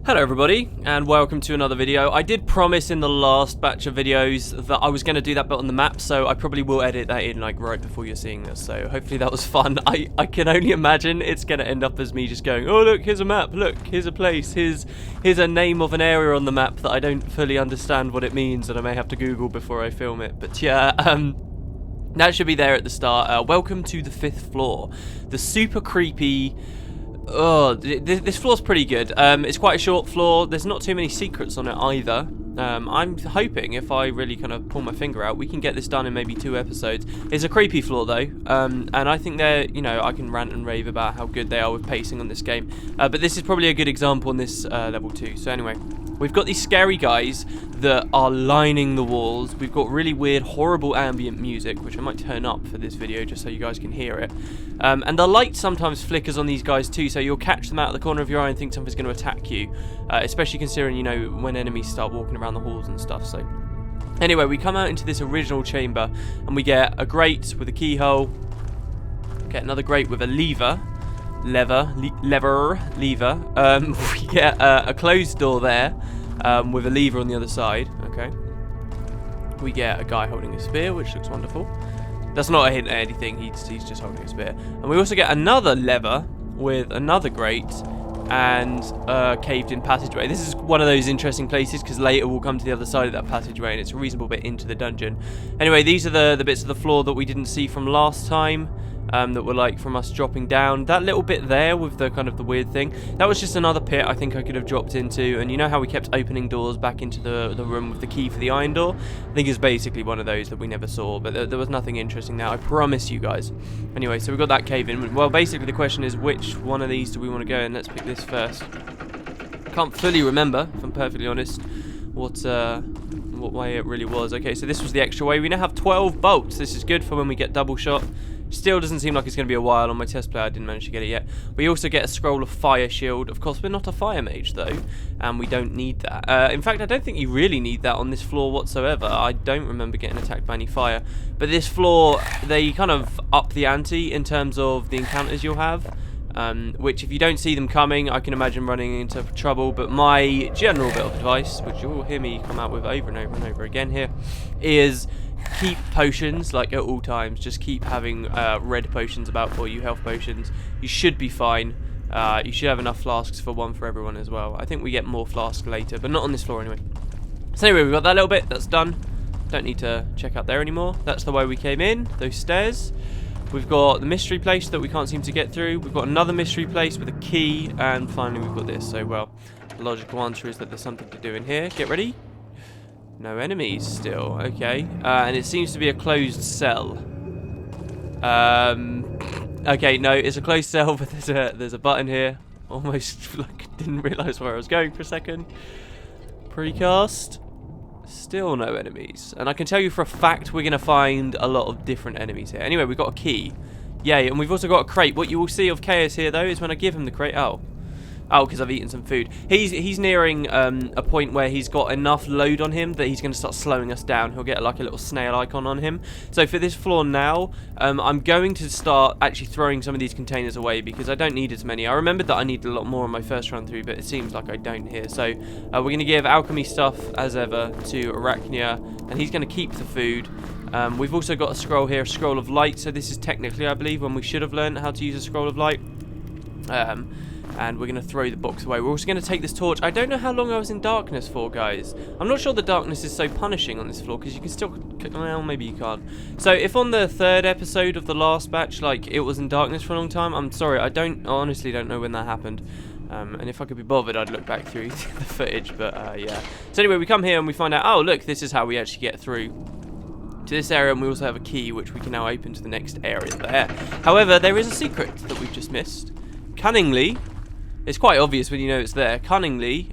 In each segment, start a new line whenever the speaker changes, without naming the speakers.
Hello everybody, and welcome to another video. I did promise in the last batch of videos that I was going to do that bit on the map, so I probably will edit that in like right before you're seeing this, so hopefully that was fun. I can only imagine it's going to end up as me just going, oh look, here's a map, look, here's a place, here's a name of an area on the map that I don't fully understand what it means, and I may have to Google before I film it, but yeah, that should be there at the start. Welcome to the 5th floor, the super creepy... Oh, this floor's pretty good. It's quite a short floor. There's not too many secrets on it either. I'm hoping if I really kind of pull my finger out, we can get this done in maybe 2 episodes. It's a creepy floor though, and I think they're, you know, I can rant and rave about how good they are with pacing on this game. But this is probably a good example on this level too. So anyway, we've got these scary guys that are lining the walls. We've got really weird, horrible ambient music, which I might turn up for this video just so you guys can hear it. And the light sometimes flickers on these guys too, so you'll catch them out of the corner of your eye and think something's going to attack you. Especially considering, you know, when enemies start walking around the halls and stuff. So anyway, we come out into this original chamber and we get a grate with a keyhole. Get another grate with a lever. We get a closed door there with a lever on the other side. Okay. We get a guy holding a spear, which looks wonderful. That's not a hint at anything, he's just holding a spear. And we also get another lever with another grate and a caved-in passageway. This is one of those interesting places because later we'll come to the other side of that passageway and it's a reasonable bit into the dungeon. Anyway, these are the bits of the floor that we didn't see from last time. That were like from us dropping down. That little bit there with the kind of the weird thing, that was just another pit I think I could have dropped into. And you know how we kept opening doors back into the room with the key for the iron door? I think it's basically one of those that we never saw, but there was nothing interesting there, I promise you guys. Anyway, so we got that cave in. Well, basically the question is which one of these do we want to go in? Let's pick this first. Can't fully remember, if I'm perfectly honest, what way it really was. Okay, so this was the extra way. We now have 12 bolts. This is good for when we get double shot. Still doesn't seem like it's going to be a while. On my test play I didn't manage to get it yet. We also get a scroll of fire shield. Of course we're not a fire mage though, and we don't need that. In fact, I don't think you really need that on this floor whatsoever. I don't remember getting attacked by any fire. But this floor, they kind of up the ante in terms of the encounters you'll have. Which if you don't see them coming, I can imagine running into trouble. But my general bit of advice, which you'll hear me come out with over and over and over again here, is keep potions like at all times. Just keep having red potions about for you, health potions. You should be fine. You should have enough flasks for one for everyone as well. I think we get more flasks later, but not on this floor anyway. So anyway, we've got that little bit, that's done. Don't need to check out there anymore. That's the way we came in, those stairs. We've got the mystery place that we can't seem to get through. We've got another mystery place with a key, and finally we've got this. So, well, the logical answer is that there's something to do in here. Get ready. No enemies still. Okay. And it seems to be a closed cell. Okay, no, it's a closed cell, but there's a button here. Almost like didn't realise where I was going for a second. Precast. Still no enemies. And I can tell you for a fact we're going to find a lot of different enemies here. Anyway, we've got a key. Yay, and we've also got a crate. What you will see of Chaos here, though, is when I give him the crate... Oh, because I've eaten some food. He's nearing a point where he's got enough load on him that he's going to start slowing us down. He'll get like a little snail icon on him. So for this floor now, I'm going to start actually throwing some of these containers away because I don't need as many. I remembered that I needed a lot more on my first run through, but it seems like I don't here. So we're going to give alchemy stuff, as ever, to Arachnia, and he's going to keep the food. We've also got a scroll here, a scroll of light. So this is technically, I believe, when we should have learned how to use a scroll of light. And we're going to throw the box away. We're also going to take this torch. I don't know how long I was in darkness for, guys. I'm not sure the darkness is so punishing on this floor, because you can still... Well, maybe you can't. So, if on the 3rd episode of the last batch, like, it was in darkness for a long time, I'm sorry. I honestly don't know when that happened. And if I could be bothered, I'd look back through the footage, but, yeah. So, anyway, we come here and we find out, oh, look, this is how we actually get through to this area, and we also have a key, which we can now open to the next area there. However, there is a secret that we've just missed. Cunningly... It's quite obvious when you know it's there. Cunningly,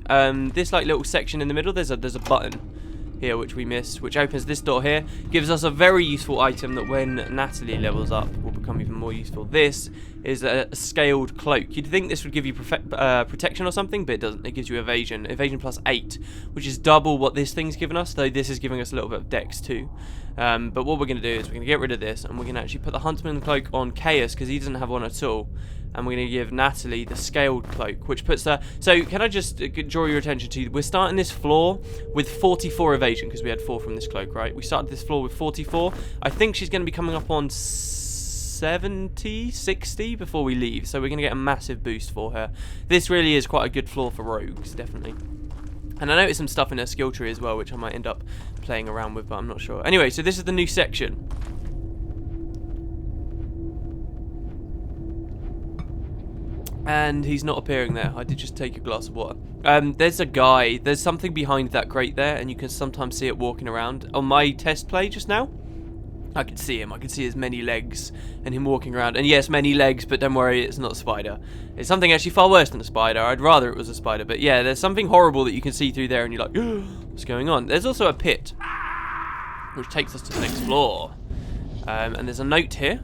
this like little section in the middle, there's a button here which we missed, which opens this door here. Gives us a very useful item that when Natalie levels up will become become even more useful. This is a scaled cloak. You'd think this would give you protection or something, but it doesn't. It gives you evasion. Evasion plus 8, which is double what this thing's given us, though this is giving us a little bit of dex too. But what we're going to do is we're going to get rid of this, and we're going to actually put the Huntsman cloak on Chaos, because he doesn't have one at all. And we're going to give Natalie the scaled cloak, which puts her... So, can I just draw your attention to... We're starting this floor with 44 evasion, because we had 4 from this cloak, right? We started this floor with 44. I think she's going to be coming up on 70, 60 before we leave. So, we're going to get a massive boost for her. This really is quite a good floor for rogues, definitely. And I noticed some stuff in her skill tree as well, which I might end up playing around with, but I'm not sure. Anyway, so this is the new section. And he's not appearing there. I did just take a glass of water. There's a guy. There's something behind that crate there, and you can sometimes see it walking around. On my test play just now, I could see him. I could see his many legs and him walking around. And yes, many legs, but don't worry, it's not a spider. It's something actually far worse than a spider. I'd rather it was a spider. But yeah, there's something horrible that you can see through there, and you're like, what's going on? There's also a pit, which takes us to the next floor. And there's a note here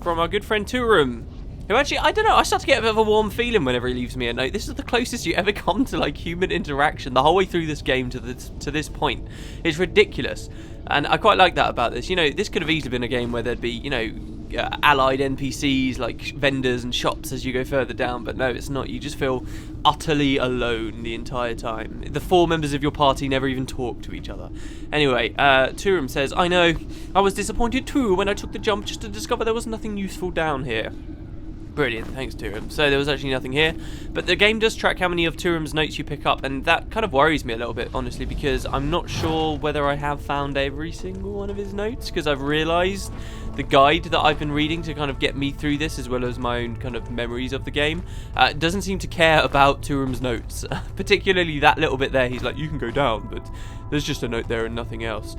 from our good friend Turum, who actually, I don't know, I start to get a bit of a warm feeling whenever he leaves me a note. This is the closest you ever come to, like, human interaction the whole way through this game to this point. It's ridiculous. And I quite like that about this. You know, this could have easily been a game where there'd be, you know, allied NPCs, like vendors and shops as you go further down. But no, it's not. You just feel utterly alone the entire time. The 4 members of your party never even talk to each other. Anyway, Turum says, I know, I was disappointed too when I took the jump just to discover there was nothing useful down here. Brilliant, thanks Turum. So there was actually nothing here, but the game does track how many of Turum's notes you pick up, and that kind of worries me a little bit, honestly, because I'm not sure whether I have found every single one of his notes, because I've realised the guide that I've been reading to kind of get me through this, as well as my own kind of memories of the game, doesn't seem to care about Turum's notes, particularly that little bit there. He's like, you can go down, but there's just a note there and nothing else.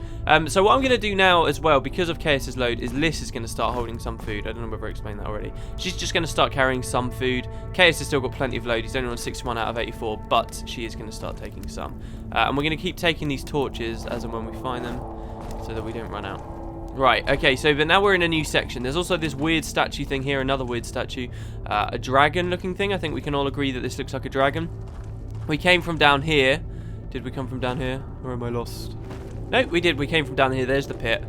So what I'm going to do now as well, because of Chaos's load, is Liz is going to start holding some food. I don't know whether I explained that already. She's just going to start carrying some food. Chaos has still got plenty of load. He's only on 61 out of 84, but she is going to start taking some. And we're going to keep taking these torches as and when we find them, so that we don't run out. Right, okay, so but now we're in a new section. There's also this weird statue thing here, another weird statue. A dragon-looking thing. I think we can all agree that this looks like a dragon. We came from down here. Did we come from down here? Or am I lost? No, we did. We came from down here. There's the pit.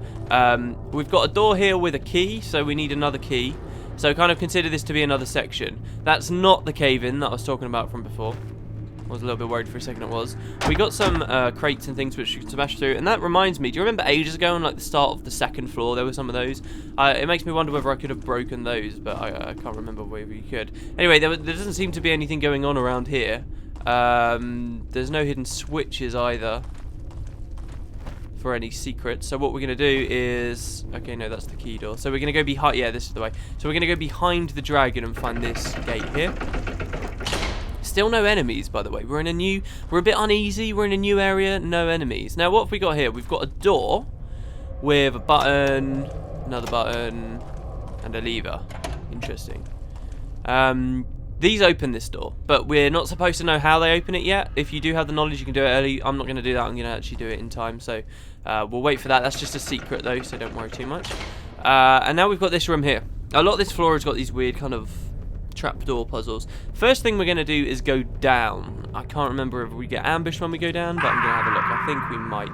We've got a door here with a key, so we need another key. So kind of consider this to be another section. That's not the cave-in that I was talking about from before. I was a little bit worried for a second it was. We got some crates and things which you can smash through, and that reminds me, do you remember ages ago on like the start of the second floor there were some of those? It makes me wonder whether I could have broken those, but I can't remember whether you could. Anyway, there doesn't seem to be anything going on around here. There's no hidden switches either for any secrets. So what we're going to do is... Okay, no, that's the key door. So we're going to go behind... Yeah, this is the way. So we're going to go behind the dragon and find this gate here. Still no enemies, by the way. We're a bit uneasy. We're in a new area. No enemies. Now, what have we got here? We've got a door with a button, another button, and a lever. Interesting. These open this door, but we're not supposed to know how they open it yet. If you do have the knowledge, you can do it early. I'm not going to do that. I'm going to actually do it in time. So we'll wait for that. That's just a secret, though, so don't worry too much. And now we've got this room here. A lot of this floor has got these weird kind of trapdoor puzzles. First thing we're going to do is go down. I can't remember if we get ambushed when we go down, but I'm going to have a look. I think we might.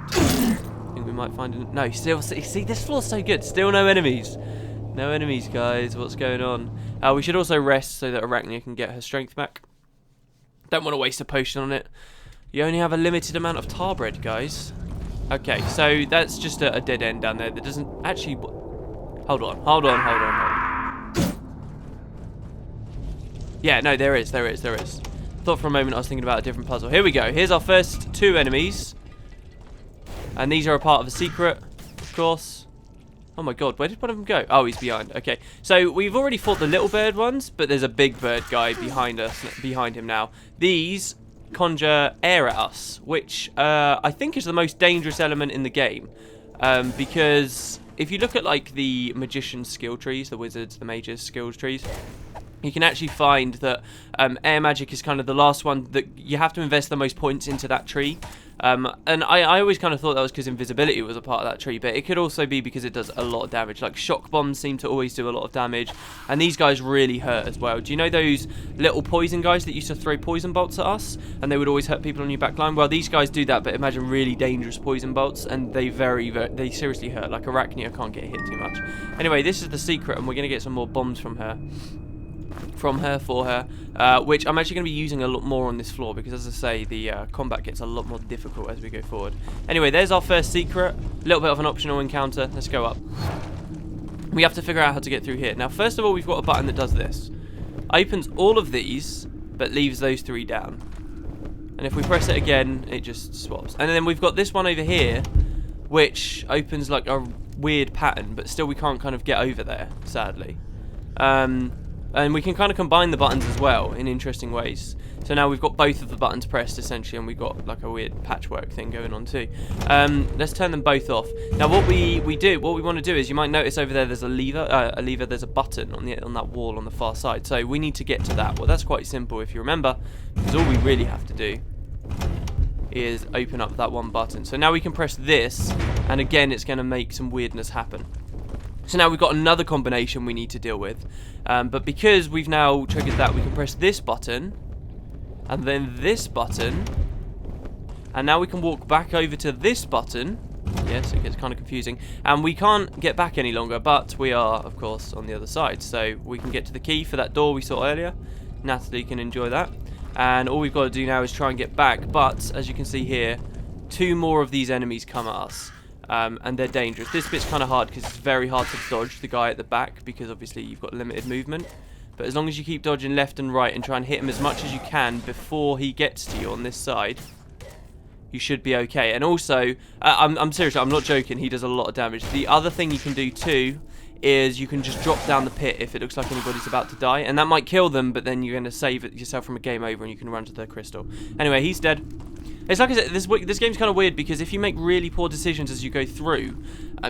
I think we might find it. No, still, see, this floor's so good. Still no enemies. No enemies, guys. What's going on? We should also rest so that Arachnia can get her strength back. Don't want to waste a potion on it. You only have a limited amount of tar bread, guys. Okay, so that's just a dead end down there. That doesn't actually... Hold on. Yeah, no, there is. Thought for a moment I was thinking about a different puzzle. Here we go. Here's our first 2 enemies. And these are a part of a secret, of course. Oh my god, where did one of them go? Oh, he's behind. Okay, so we've already fought the little bird ones, but there's a big bird guy behind him now. These conjure air at us, which I think is the most dangerous element in the game. Because if you look at like the magician's skill trees, the wizards, the mages' skill trees, you can actually find that air magic is kind of the last one that you have to invest the most points into that tree. And I always kind of thought that was because invisibility was a part of that tree, but it could also be because it does a lot of damage. Like shock bombs seem to always do a lot of damage, and these guys really hurt as well. Do you know those little poison guys that used to throw poison bolts at us, and they would always hurt people on your back line? Well, these guys do that, but imagine really dangerous poison bolts, and they they seriously hurt. Like Arachnia can't get hit too much. Anyway, this is the secret, and we're going to get some more bombs for her, which I'm actually going to be using a lot more on this floor because, as I say, the combat gets a lot more difficult as we go forward. Anyway, there's our first secret. A little bit of an optional encounter. Let's go up. We have to figure out how to get through here. Now, first of all, we've got a button that does this. Opens all of these, but leaves those 3 down. And if we press it again, it just swaps. And then we've got this one over here, which opens like a weird pattern, but still we can't kind of get over there, sadly. And we can kind of combine the buttons as well in interesting ways. So now we've got both of the buttons pressed essentially, and we've got like a weird patchwork thing going on too. Let's turn them both off. Now what we want to do is, you might notice over there there's a lever, there's a button on that wall on the far side. So we need to get to that. Well, that's quite simple if you remember, because all we really have to do is open up that one button. So now we can press this, and again it's going to make some weirdness happen. So now we've got another combination we need to deal with. But because we've now triggered that, we can press this button, and then this button, and now we can walk back over to this button. Yes, it gets kind of confusing. And we can't get back any longer, but we are, of course, on the other side. So we can get to the key for that door we saw earlier. Natalie can enjoy that. And all we've got to do now is try and get back. But, as you can see here, 2 more of these enemies come at us. And they're dangerous. This bit's kind of hard because it's very hard to dodge the guy at the back, because obviously you've got limited movement. But as long as you keep dodging left and right and try and hit him as much as you can before he gets to you on this side, you should be okay. And also, I'm serious, I'm not joking, he does a lot of damage. The other thing you can do too is you can just drop down the pit if it looks like anybody's about to die, and that might kill them, but then you're going to save it yourself from a game over and you can run to the crystal. Anyway, he's dead. It's like I said, this game's kind of weird because if you make really poor decisions as you go through,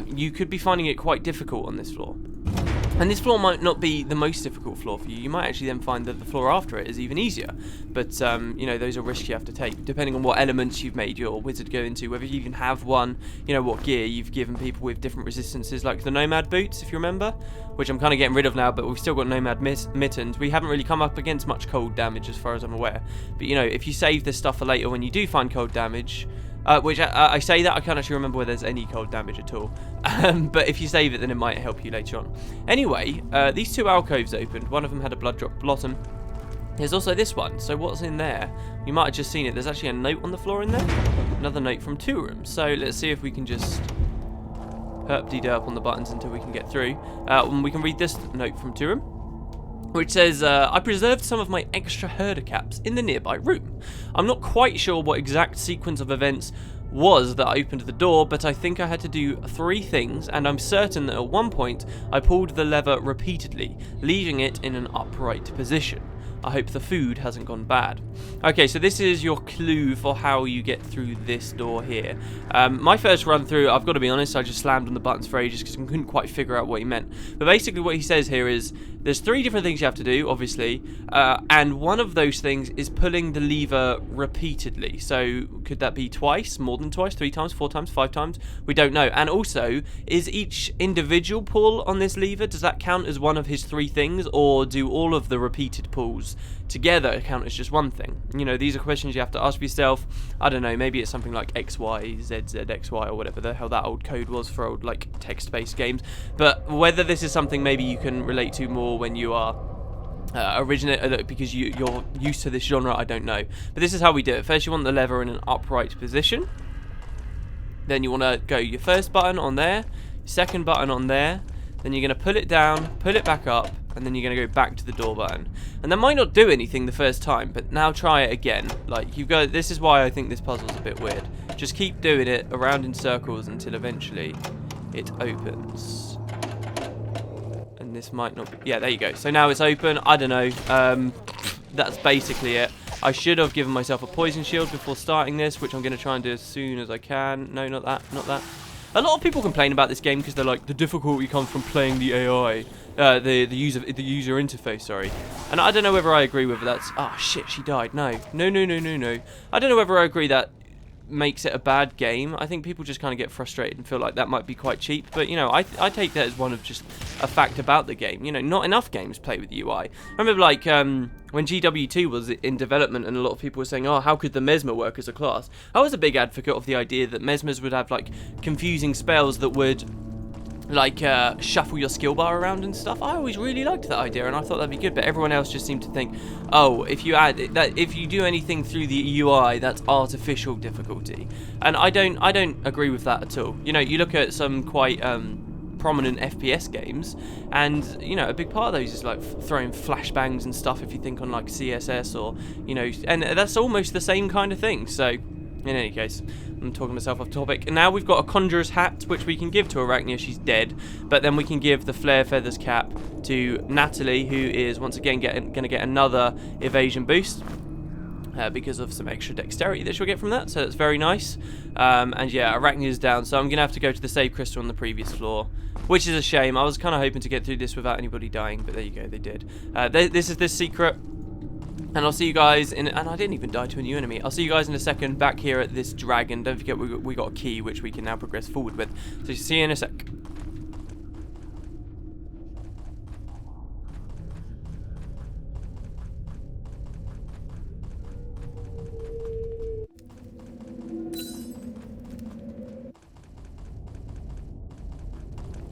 you could be finding it quite difficult on this floor. And this floor might not be the most difficult floor for you. You might actually then find that the floor after it is even easier. But, you know, those are risks you have to take, depending on what elements you've made your wizard go into, whether you even have one, you know, what gear you've given people with different resistances, like the Nomad boots, if you remember, which I'm kind of getting rid of now, but we've still got Nomad mittens. We haven't really come up against much cold damage as far as I'm aware. But, you know, if you save this stuff for later when you do find cold damage, which I say that, I can't actually remember whether there's any cold damage at all. But if you save it, then it might help you later on. Anyway, these 2 alcoves opened. One of them had a blood drop bottom. There's also this one. So what's in there? You might have just seen it. There's actually a note on the floor in there. Another note from 2 rooms. So let's see if we can just herp-de-derp on the buttons until we can get through. We can read this note from 2 room, which says, I preserved some of my extra herder caps in the nearby room. I'm not quite sure what exact sequence of events was that opened the door, but I think I had to do 3 things, and I'm certain that at one point I pulled the lever repeatedly, leaving it in an upright position. I hope the food hasn't gone bad. Okay, so this is your clue for how you get through this door here. My first run through, I've got to be honest, I just slammed on the buttons for ages because I couldn't quite figure out what he meant. But basically what he says here is, there's 3 different things you have to do, obviously, and one of those things is pulling the lever repeatedly. So could that be twice, more than twice, 3 times, 4 times, 5 times? We don't know. And also, is each individual pull on this lever, does that count as one of his 3 things, or do all of the repeated pulls together count as just one thing? You know, these are questions you have to ask yourself. I don't know, maybe it's something like XY, ZZ, XY, or whatever the hell that old code was for old, like, text-based games. But whether this is something maybe you can relate to more when you are because you're used to this genre, I don't know. But this is how we do it. First, you want the lever in an upright position. Then you want to go your first button on there, second button on there. Then you're going to pull it down, pull it back up, and then you're going to go back to the door button. And that might not do anything the first time, but now try it again. Like, you've got. This is why I think this puzzle's a bit weird. Just keep doing it around in circles until eventually it opens. And this might not be... Yeah, there you go. So now it's open. I don't know. That's basically it. I should have given myself a poison shield before starting this, which I'm going to try and do as soon as I can. No, not that. Not that. A lot of people complain about this game because they're like, the difficulty comes from playing the AI, the user interface, sorry. And I don't know whether I agree with that. Ah, shit, she died. No. I don't know whether I agree that makes it a bad game. I think people just kind of get frustrated and feel like that might be quite cheap. But, you know, I take that as one of just a fact about the game. You know, not enough games play with UI. I remember, like, when GW2 was in development and a lot of people were saying, oh, how could the Mesmer work as a class? I was a big advocate of the idea that Mesmers would have, like, confusing spells that would, like, shuffle your skill bar around and stuff. I always really liked that idea, and I thought that'd be good, but everyone else just seemed to think, oh, if you add that, if you do anything through the UI, that's artificial difficulty. And I don't agree with that at all. You know, you look at some quite prominent FPS games, and, you know, a big part of those is, like, throwing flashbangs and stuff, if you think on, like, CSS, or, you know, and that's almost the same kind of thing. So, in any case, I'm talking myself off topic. And now we've got a Conjurer's Hat, which we can give to Arachnia. She's dead. But then we can give the Flare Feathers cap to Natalie, who is once again going to get another evasion boost. Because of some extra dexterity that she'll get from that. So that's very nice. And yeah, Arachnia's down. So I'm going to have to go to the save crystal on the previous floor. Which is a shame. I was kind of hoping to get through this without anybody dying. But there you go, they did. This is the secret. And I'll see you guys in... And I didn't even die to a new enemy. I'll see you guys in a second back here at this dragon. Don't forget we got a key which we can now progress forward with. So see you in a sec.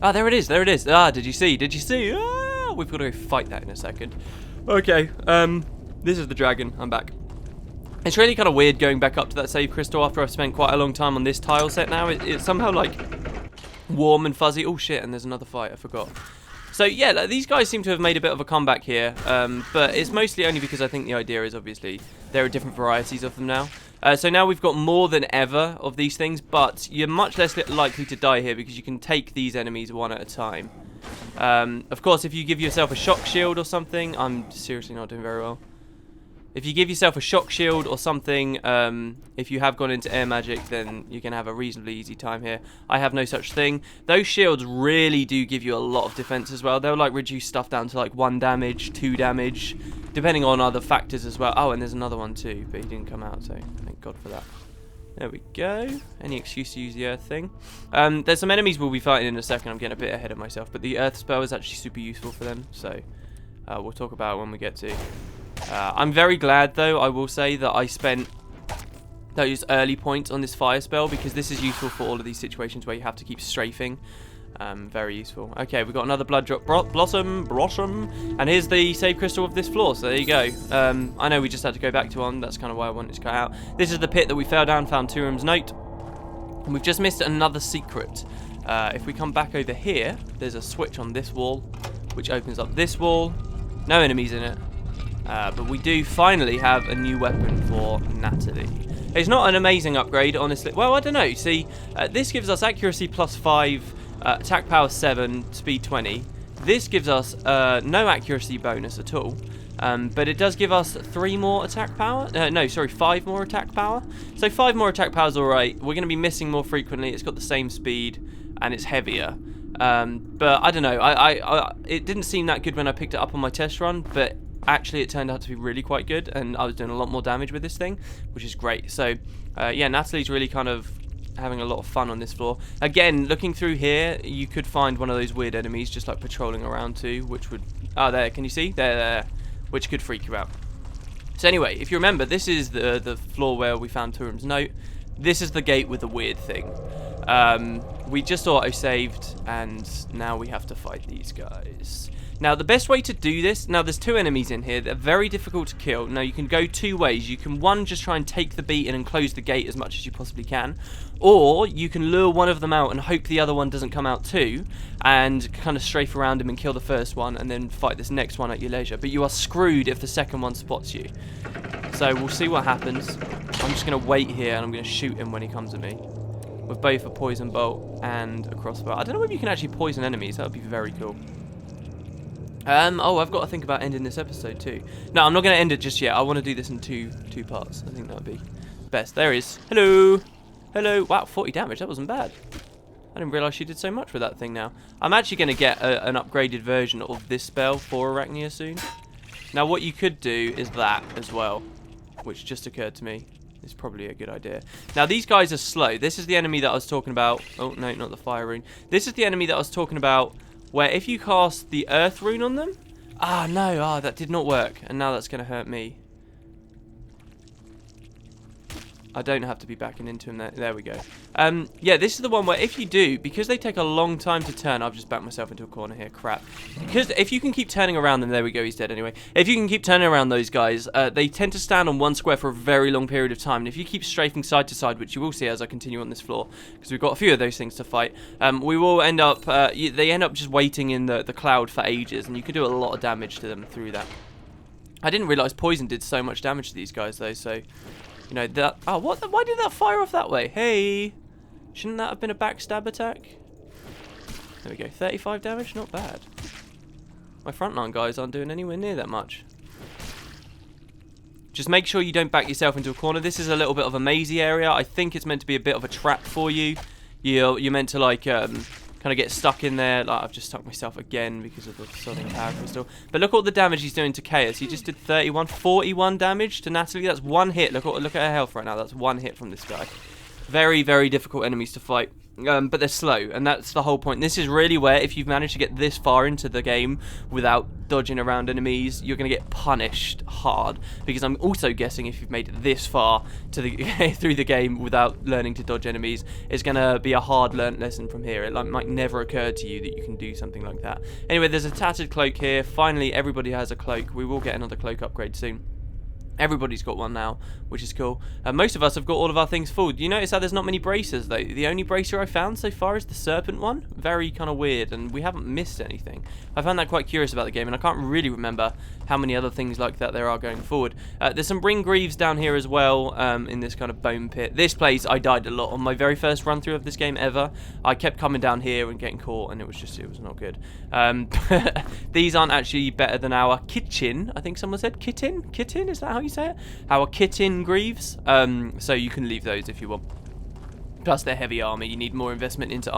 Ah, there it is, there it is. Ah, did you see? Did you see? Ah, we've got to go fight that in a second. Okay, this is the dragon. I'm back. It's really kind of weird going back up to that save crystal after I've spent quite a long time on this tile set now. It's somehow, like, warm and fuzzy. Oh, shit, and there's another fight. I forgot. So, yeah, like, these guys seem to have made a bit of a comeback here. But it's mostly only because I think the idea is, obviously, there are different varieties of them now. So now we've got more than ever of these things, but you're much less likely to die here because you can take these enemies one at a time. Of course, if you give yourself a shock shield or something, I'm seriously not doing very well. If you give yourself a shock shield or something, if you have gone into air magic, then you can have a reasonably easy time here. I have no such thing. Those shields really do give you a lot of defense as well. They'll, like, reduce stuff down to, like, 1 damage, 2 damage, depending on other factors as well. Oh, and there's another one too, but he didn't come out, so thank God for that. There we go. Any excuse to use the earth thing. There's some enemies we'll be fighting in a second. I'm getting a bit ahead of myself, but the earth spell is actually super useful for them, so we'll talk about it when we get to. I'm very glad, though, I will say, that I spent those early points on this fire spell, because this is useful for all of these situations where you have to keep strafing. Very useful. Okay, we've got another blood drop blossom, and here's the save crystal of this floor, so there you go. I know we just had to go back to one, that's kind of why I wanted to cut out. This is the pit that we fell down, found Turum's note, and we've just missed another secret. If we come back over here, there's a switch on this wall, which opens up this wall. No enemies in it. But we do finally have a new weapon for Natalie. It's not an amazing upgrade, honestly. Well, I don't know. See, this gives us accuracy +5, attack power 7, speed 20. This gives us no accuracy bonus at all. But it does give us 3 more attack power. No, sorry, 5 more attack power. So 5 more attack power is alright. We're going to be missing more frequently. It's got the same speed, and it's heavier. But I don't know. It didn't seem that good when I picked it up on my test run, but actually it turned out to be really quite good, and I was doing a lot more damage with this thing, which is great. So yeah, Natalie's really kind of having a lot of fun on this floor. Again, looking through here, you could find one of those weird enemies just like patrolling around too, which would... Oh, there, can you see? There, which could freak you out. So anyway, if you remember, this is the floor where we found Turum's note. This is the gate with the weird thing. We just auto-saved, and now we have to fight these guys. Now, the best way to do this... Now, there's 2 enemies in here. They're very difficult to kill. Now, you can go 2 ways. You can, one, just try and take the beating and close the gate as much as you possibly can. Or, you can lure one of them out and hope the other one doesn't come out too, and kind of strafe around him and kill the first one, and then fight this next one at your leisure. But you are screwed if the second one spots you. So, we'll see what happens. I'm just going to wait here, and I'm going to shoot him when he comes at me. With both a poison bolt and a crossbow. I don't know if you can actually poison enemies. That would be very cool. Oh, I've got to think about ending this episode too. No, I'm not going to end it just yet. I want to do this in two parts. I think that would be best. There he is. Hello. Hello. Wow, 40 damage. That wasn't bad. I didn't realise she did so much with that thing now. I'm actually going to get an upgraded version of this spell for Arachnia soon. Now, what you could do is that as well, which just occurred to me. is probably a good idea. Now, these guys are slow. This is the enemy that I was talking about. Oh, no, not the fire rune. This is the enemy that I was talking about, where if you cast the earth rune on them... Ah, no. Ah, that did not work. And now that's going to hurt me. I don't have to be backing into him there. There we go. Yeah, this is the one where if you do, because they take a long time to turn, I've just backed myself into a corner here, crap. Because if you can keep turning around them, there we go, he's dead anyway. If you can keep turning around those guys, they tend to stand on one square for a very long period of time. And if you keep strafing side to side, which you will see as I continue on this floor, because we've got a few of those things to fight, we will end up, they end up just waiting in the cloud for ages, and you can do a lot of damage to them through that. I didn't realise poison did so much damage to these guys though, so... You know, that... Oh, what? Why did that fire off that way? Hey! Shouldn't that have been a backstab attack? There we go. 35 damage? Not bad. My frontline guys aren't doing anywhere near that much. Just make sure you don't back yourself into a corner. This is a little bit of a mazy area. I think it's meant to be a bit of a trap for you. You're meant to, like... kind of get stuck in there. Like, I've just stuck myself again because of the sodding power crystal. But look at all the damage he's doing to Chaos. He just did 41 damage to Natalie. That's one hit. Look at her health right now. That's one hit from this guy. Very, very difficult enemies to fight. But they're slow, and that's the whole point. This is really where, if you've managed to get this far into the game without dodging around enemies, you're going to get punished hard. Because I'm also guessing if you've made it this far to the through the game without learning to dodge enemies, it's going to be a hard learnt lesson from here. It might never occur to you that you can do something like that. Anyway, there's a tattered cloak here. Finally, everybody has a cloak. We will get another cloak upgrade soon. Everybody's got one now, which is cool. Most of us have got all of our things full. You notice how there's not many bracers, though? The only bracer I found so far is the serpent one. Very kind of weird, and we haven't missed anything. I found that quite curious about the game, and I can't really remember how many other things like that there are going forward. There's some ring greaves down here as well, in this kind of bone pit. This place, I died a lot. On my very first run-through of this game ever, I kept coming down here and getting caught, and it was not good. These aren't actually better than our kitchen. I think someone said kitten? Kitten? Is that how you say it? Our kitten greaves. So you can leave those if you want. Plus they're heavy armor. You need more investment into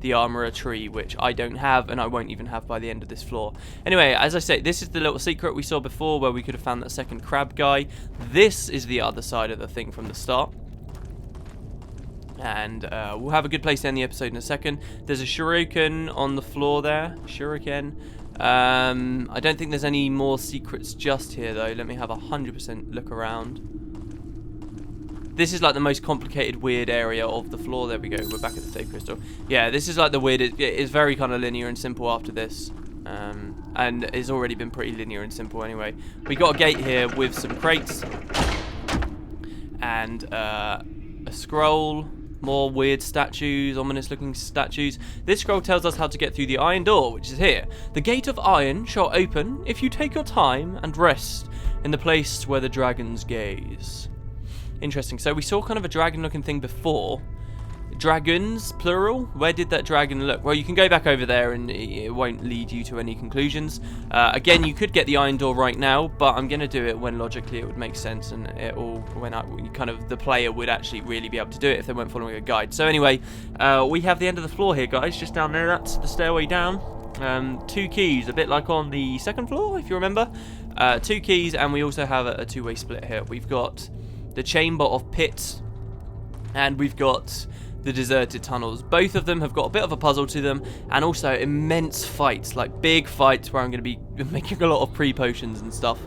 the armorer tree, which I don't have, and I won't even have by the end of this floor. Anyway, as I say, this is the little secret we saw before where we could have found that second crab guy. This is the other side of the thing from the start. And we'll have a good place to end the episode in a second. There's a shuriken on the floor there. Shuriken. I don't think there's any more secrets just here, though. Let me have 100% look around. This is like the most complicated, weird area of the floor. There we go. We're back at the save crystal. Yeah, this is like the weird... It's very kind of linear and simple after this. And it's already been pretty linear and simple anyway. We got a gate here with some crates. And a scroll... More weird statues, ominous looking statues. This scroll tells us how to get through the iron door, which is here. The gate of iron shall open if you take your time and rest in the place where the dragons gaze. Interesting. So we saw kind of a dragon looking thing before. Dragons, plural. Where did that dragon look? Well, you can go back over there and it won't lead you to any conclusions. Again, you could get the iron door right now, but I'm going to do it when logically it would make sense, and the player would actually really be able to do it if they weren't following a guide. So anyway, we have the end of the floor here, guys, just down there. That's the stairway down. 2 keys, a bit like on the second floor, if you remember. 2 keys, and we also have a two-way split here. We've got the chamber of pits, and we've got the deserted tunnels. Both of them have got a bit of a puzzle to them, and also immense fights, like big fights where I'm going to be making a lot of pre-potions and stuff.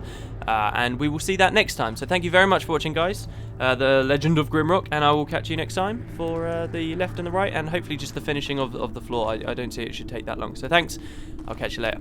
And we will see that next time. So thank you very much for watching, guys. The Legend of Grimrock, and I will catch you next time for the left and the right, and hopefully just the finishing of the floor. I don't see it should take that long. So thanks. I'll catch you later.